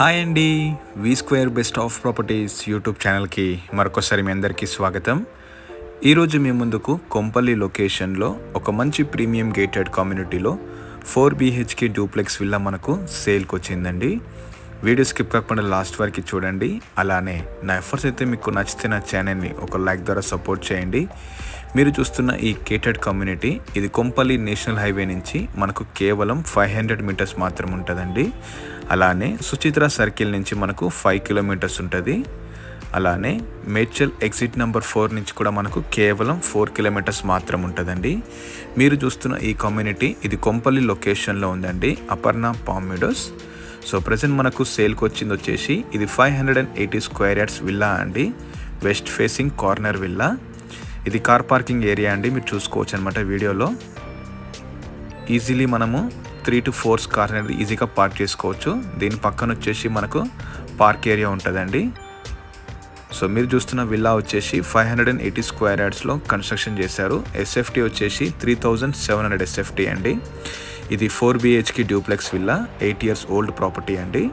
Hi అండి. V square best of properties YouTube ఛానల్కి మరొకసారి మీ అందరికీ స్వాగతం. ఈరోజు మీ ముందుకు కొంపల్లి లొకేషన్లో ఒక మంచి ప్రీమియం గేటెడ్ కమ్యూనిటీలో 4 BHK డూప్లెక్స్ విల్లా మనకు సేల్కి వచ్చిందండి. వీడియో స్కిప్ కాకుండా లాస్ట్ వరకు చూడండి. అలానే నా ఎఫర్ట్స్ అయితే మీకు నచ్చితే నా ఛానల్ని ఒక లైక్ ద్వారా సపోర్ట్ చేయండి. మీరు చూస్తున్న ఈ గేటెడ్ కమ్యూనిటీ ఇది కొంపల్లి నేషనల్ హైవే నుంచి మనకు కేవలం 500 మీటర్స్ మాత్రం ఉంటుందండి. అలానే సుచిత్ర సర్కిల్ నుంచి మనకు 5 కిలోమీటర్స్ ఉంటుంది. అలానే మేడ్చల్ ఎగ్జిట్ నెంబర్ 4 నుంచి కూడా మనకు కేవలం 4 కిలోమీటర్స్ మాత్రం ఉంటుందండి. మీరు చూస్తున్న ఈ కమ్యూనిటీ ఇది కొంపల్లి లొకేషన్లో ఉందండి, Aparna palm meadows. So present మనకు సేల్కి వచ్చింది వచ్చేసి ఇది 580 స్క్వేర్ యార్డ్స్ విల్లా అండి, వెస్ట్ ఫేసింగ్ కార్నర్ విల్లా. ఇది కార్ పార్కింగ్ ఏరియా అండి, మీరు చూసుకోవచ్చు అనమాట వీడియోలో. ఈజీలీ మనము 3 to 4 కార్స్ అనేది ఈజీగా పార్క్ చేసుకోవచ్చు. దీని పక్కన వచ్చేసి మనకు పార్క్ ఏరియా ఉంటుందండి. సో మీరు చూస్తున్న విల్లా వచ్చేసి 580 స్క్వేర్ యార్డ్స్లో కన్స్ట్రక్షన్ చేశారు. ఎస్ఎఫ్టీ వచ్చేసి 3700 ఎస్ఎఫ్టీ అండి. ఇది 4 BHK duplex villa, 8 years old property అండి.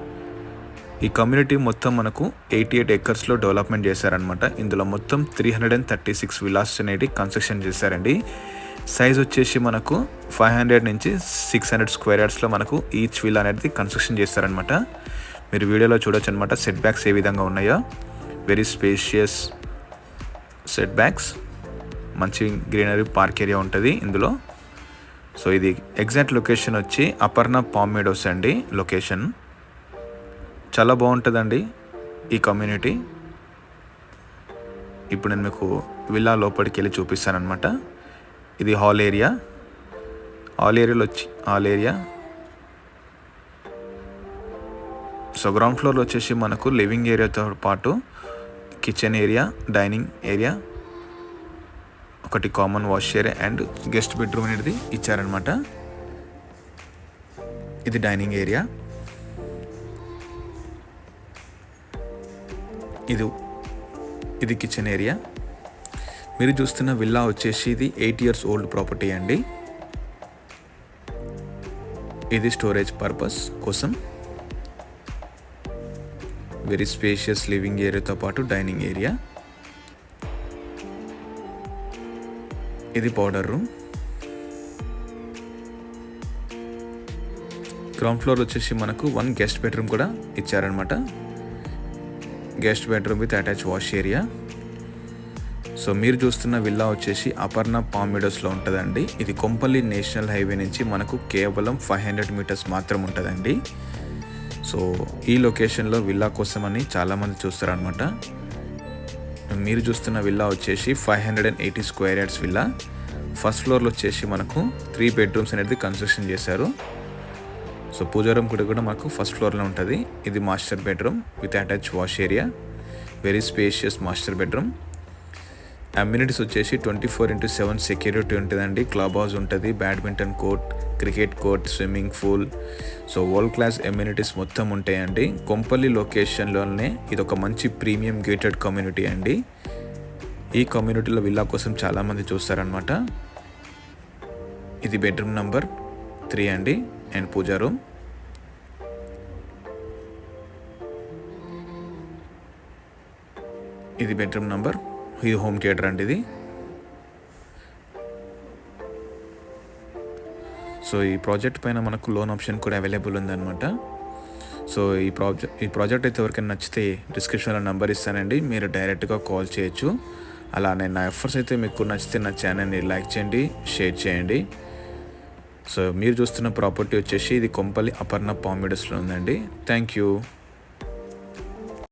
ఈ కమ్యూనిటీ మొత్తం మనకు 88 acresలో డెవలప్మెంట్ చేశారనమాట. ఇందులో మొత్తం 336 విల్లాస్ అనేది కన్స్ట్రక్షన్ చేశారండి. సైజ్ వచ్చేసి మనకు 500 నుంచి 600 స్క్వేర్ యార్డ్స్లో మనకు ఈచ్ విల్లా అనేది కన్స్ట్రక్షన్ చేస్తారనమాట. మీరు వీడియోలో చూడొచ్చు అనమాట సెట్ బ్యాక్స్ ఏ విధంగా ఉన్నాయో. వెరీ స్పేషియస్ సెట్ బ్యాక్స్, మంచి గ్రీనరీ పార్క్ ఏరియా ఉంటుంది ఇందులో. సో ఇది ఎగ్జాక్ట్ లొకేషన్ వచ్చి అపర్ణ పామ్ మీడోస్ అండి. లొకేషన్ చాలా బాగుంటుందండి ఈ కమ్యూనిటీ. ఇప్పుడు నేను మీకు విల్లా లోపలికి వెళ్ళి చూపిస్తానమాట. ఇది hall area. Hall area so ground ఫ్లోర్లో వచ్చేసి మనకు లివింగ్ ఏరియాతో పాటు కిచెన్ ఏరియా, డైనింగ్ ఏరియా, ఒకటి common wash area and guest bedroom అనేది ఇచ్చారనమాట. ఇది డైనింగ్ ఏరియా. ఇది కిచెన్ ఏరియా. మీరు చూస్తున్న విల్లా వచ్చేసి ఇది 8 years ఓల్డ్ ప్రాపర్టీ అండి. ఇది స్టోరేజ్ పర్పస్ కోసం. వెరీ స్పేషియస్ లివింగ్ ఏరియాతో పాటు డైనింగ్ ఏరియా. ఇది పౌడర్ రూమ్. గ్రౌండ్ ఫ్లోర్ వచ్చేసి మనకు 1 గెస్ట్ బెడ్రూమ్ కూడా ఇచ్చారనమాట. Guest bedroom with attach wash area. So మీరు చూస్తున్న విల్లా వచ్చేసి అపర్ణ పామ్ మీడోస్లో ఉంటుందండి. ఇది కొంపల్లి నేషనల్ హైవే నుంచి మనకు కేవలం 500 మీటర్స్ మాత్రం ఉంటుందండి. సో ఈ లొకేషన్లో విల్లా కోసమని చాలామంది చూస్తారనమాట. మీరు చూస్తున్న విల్లా వచ్చేసి 580 స్క్వేర్ యార్డ్స్ విల్లా. ఫస్ట్ ఫ్లోర్లో వచ్చేసి మనకు 3 bedrooms అనేది కన్స్ట్రక్షన్ చేశారు. సో పూజా రూమ్ కూడా మనకు ఫస్ట్ ఫ్లోర్లో ఉంటుంది. ఇది master bedroom with attach wash area. Very spacious master bedroom. Amenities వచ్చేసి 24/7 సెక్యూరిటీ ఉంటుందండి. క్లబ్ హౌస్ ఉంటుంది, badminton court, cricket court, swimming pool. So world class amenities మొత్తం ఉంటాయండి. కొంపల్లి లొకేషన్లోనే ఇది ఒక మంచి ప్రీమియం గేటెడ్ కమ్యూనిటీ అండి. ఈ కమ్యూనిటీలో విల్లా కోసం చాలామంది చూస్తారనమాట. ఇది బెడ్రూమ్ నెంబర్ 3 అండి అండ్ పూజా రూమ్. ఇది బెడ్రూమ్ నెంబర్. ఇది హోమ్ థియేటర్ అండి ఇది. సో ఈ ప్రాజెక్ట్ పైన మనకు లోన్ ఆప్షన్ కూడా అవైలబుల్ ఉందన్నమాట. సో ఈ ప్రాజెక్ట్ అయితే ఎవరికైనా నచ్చితే డిస్క్రిప్షన్లో నెంబర్ ఇస్తానండి, మీరు డైరెక్ట్గా కాల్ చేయొచ్చు. అలానే నా ఎఫర్ట్స్ అయితే మీకు నచ్చితే నా ఛానల్ని లైక్ చేయండి, షేర్ చేయండి. సో మీరు చూస్తున్న ప్రాపర్టీ వచ్చేసి ఇది కొంపల్లి అపర్ణ పామ్ మీడోస్లో ఉందండి. Thank you.